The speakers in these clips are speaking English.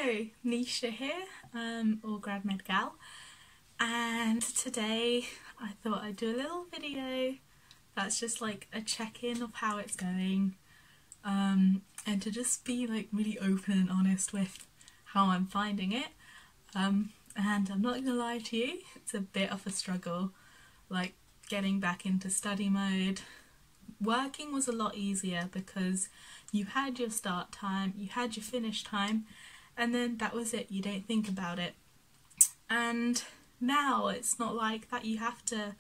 Hello, Nisha here, or Grad Med Gal, and today I thought I'd do a little video that's just like a check-in of how it's going, and to just be like really open and honest with how I'm finding it, and I'm not gonna lie to you, it's a bit of a struggle, like getting back into study mode. Working was a lot easier because you had your start time, you had your finish time, and then that was it, you don't think about it. And now it's not like that, you have to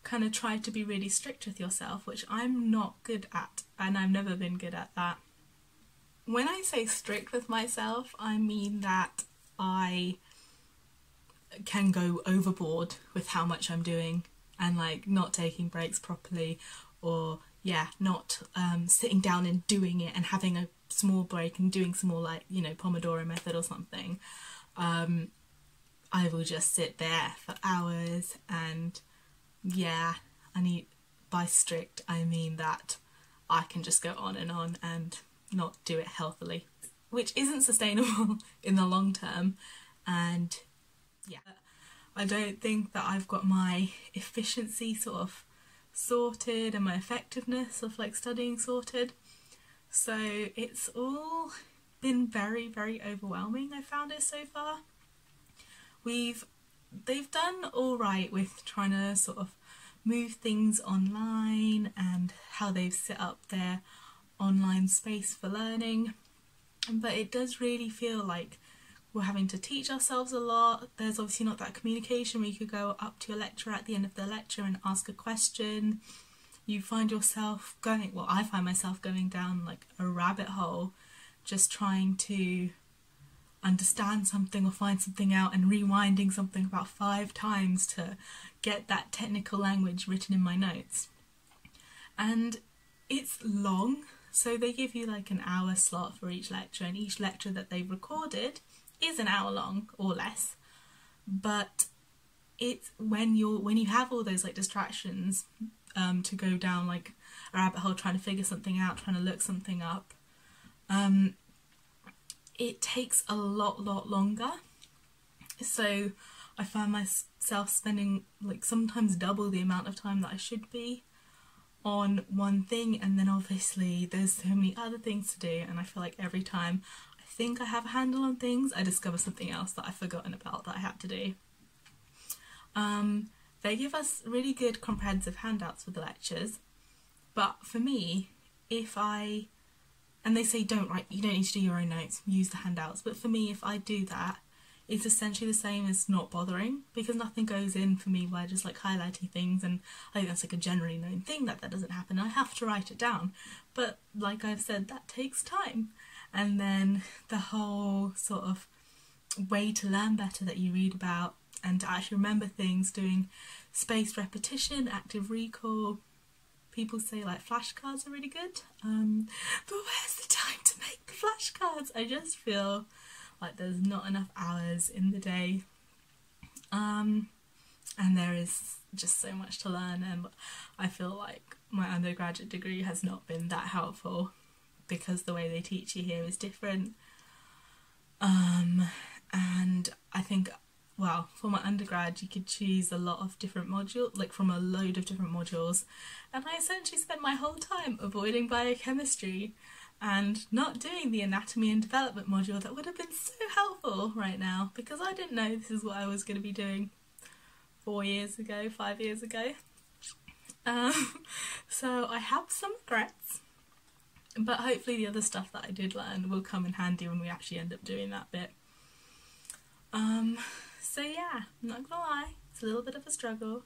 kind of try to be really strict with yourself, which I'm not good at, and I've never been good at that. When I say strict with myself, I mean that I can go overboard with how much I'm doing and like not taking breaks properly, or not sitting down and doing it and having a small break and doing some more, like, you know, Pomodoro method or something. I will just sit there for hours, and by strict I mean that I can just go on and not do it healthily, which isn't sustainable in the long term. And I don't think that I've got my efficiency sort of sorted and my effectiveness of like studying sorted, so it's all been very, very overwhelming. I found it so far. They've done all right with trying to sort of move things online and how they've set up their online space for learning, but it does really feel like we're having to teach ourselves a lot. There's obviously not that communication where you could go up to a lecturer at the end of the lecture and ask a question. You find yourself going, well, I find myself going down like a rabbit hole, just trying to understand something or find something out and rewinding something about 5 times to get that technical language written in my notes. And it's long, so they give you like an hour slot for each lecture, and each lecture that they've recorded is an hour long or less. But it's when you have all those like distractions to go down like a rabbit hole trying to figure something out, trying to look something up, it takes a lot longer. So I find myself spending like sometimes double the amount of time that I should be on one thing, and then obviously there's so many other things to do, and I feel like every time I think I have a handle on things, I discover something else that I've forgotten about that I had to do. They give us really good comprehensive handouts for the lectures, but for me, and they say you don't need to do your own notes, use the handouts, but for me, if I do that, it's essentially the same as not bothering, because nothing goes in for me by just like highlighting things, and I think that's like a generally known thing that doesn't happen. I have to write it down, but like I've said, that takes time. And then the whole sort of way to learn better that you read about and to actually remember things, doing spaced repetition, active recall. People say like flashcards are really good, but where's the time to make the flashcards? I just feel like there's not enough hours in the day, and there is just so much to learn, and I feel like my undergraduate degree has not been that helpful because the way they teach you here is different, and I think, well, for my undergrad you could choose a lot of different modules, like from a load of different modules, and I essentially spent my whole time avoiding biochemistry and not doing the anatomy and development module that would have been so helpful right now, because I didn't know this is what I was going to be doing 5 years ago. So I have some regrets, but hopefully the other stuff that I did learn will come in handy when we actually end up doing that bit. So yeah, I'm not gonna lie, it's a little bit of a struggle,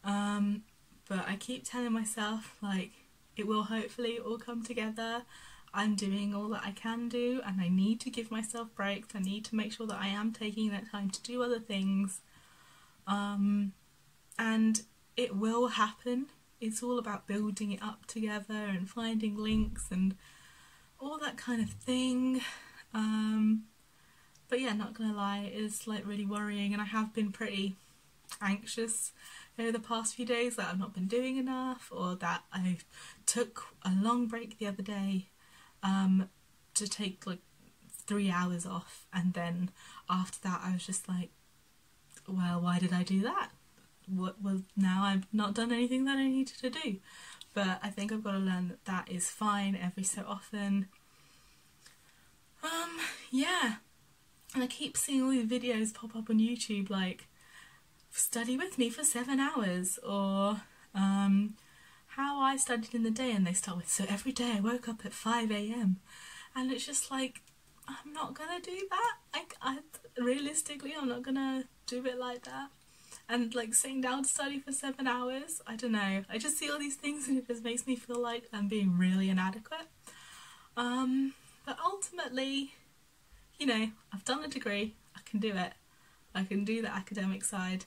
but I keep telling myself like it will hopefully all come together. I'm doing all that I can do, and I need to give myself breaks. I need to make sure that I am taking that time to do other things, and it will happen. It's all about building it up together and finding links and all that kind of thing. But yeah, not gonna lie, it's like really worrying, and I have been pretty anxious over the past few days that I've not been doing enough, or that I took a long break the other day to take like 3 hours off, and then after that I was just like, well, why did I do that? Well, now I've not done anything that I needed to do. But I think I've got to learn that that is fine every so often. Yeah, and I keep seeing all these videos pop up on YouTube like, study with me for 7 hours, or how I studied in the day, and they start with, so every day I woke up at 5 AM, and it's just like, I'm not gonna do that. Realistically, I'm not gonna do it like that. And like sitting down to study for 7 hours, I don't know, I just see all these things and it just makes me feel like I'm being really inadequate. But ultimately, you know, I've done a degree, I can do it. I can do the academic side.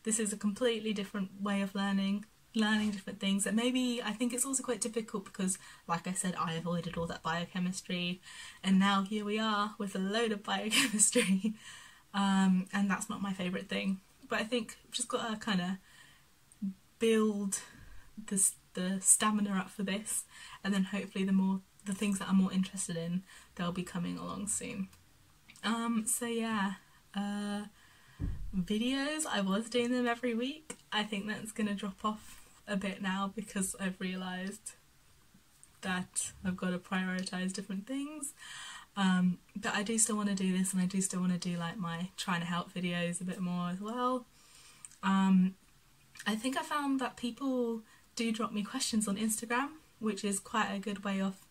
This is a completely different way of learning different things, and maybe I think it's also quite difficult because, like I said, I avoided all that biochemistry, and now here we are with a load of biochemistry, and that's not my favourite thing. But I think I've just got to kind of build the stamina up for this, and then hopefully the things that I'm more interested in, they'll be coming along soon. So yeah, videos, I was doing them every week. I think that's going to drop off a bit now because I've realised that I've got to prioritise different things. But I do still want to do this, and I do still want to do like my trying to help videos a bit more as well. I think I found that people do drop me questions on Instagram, which is quite a good way of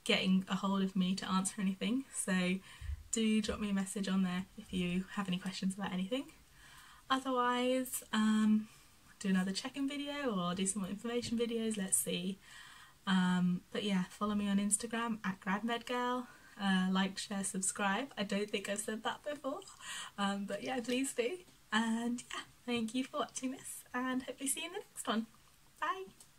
getting a hold of me to answer anything. So do drop me a message on there if you have any questions about anything. Otherwise, do another check-in video or do some more information videos, let's see. But yeah, follow me on Instagram at gradmedgal. Like, share, subscribe. I don't think I've said that before, but yeah, please do. And yeah, thank you for watching this, and hopefully see you in the next one. Bye!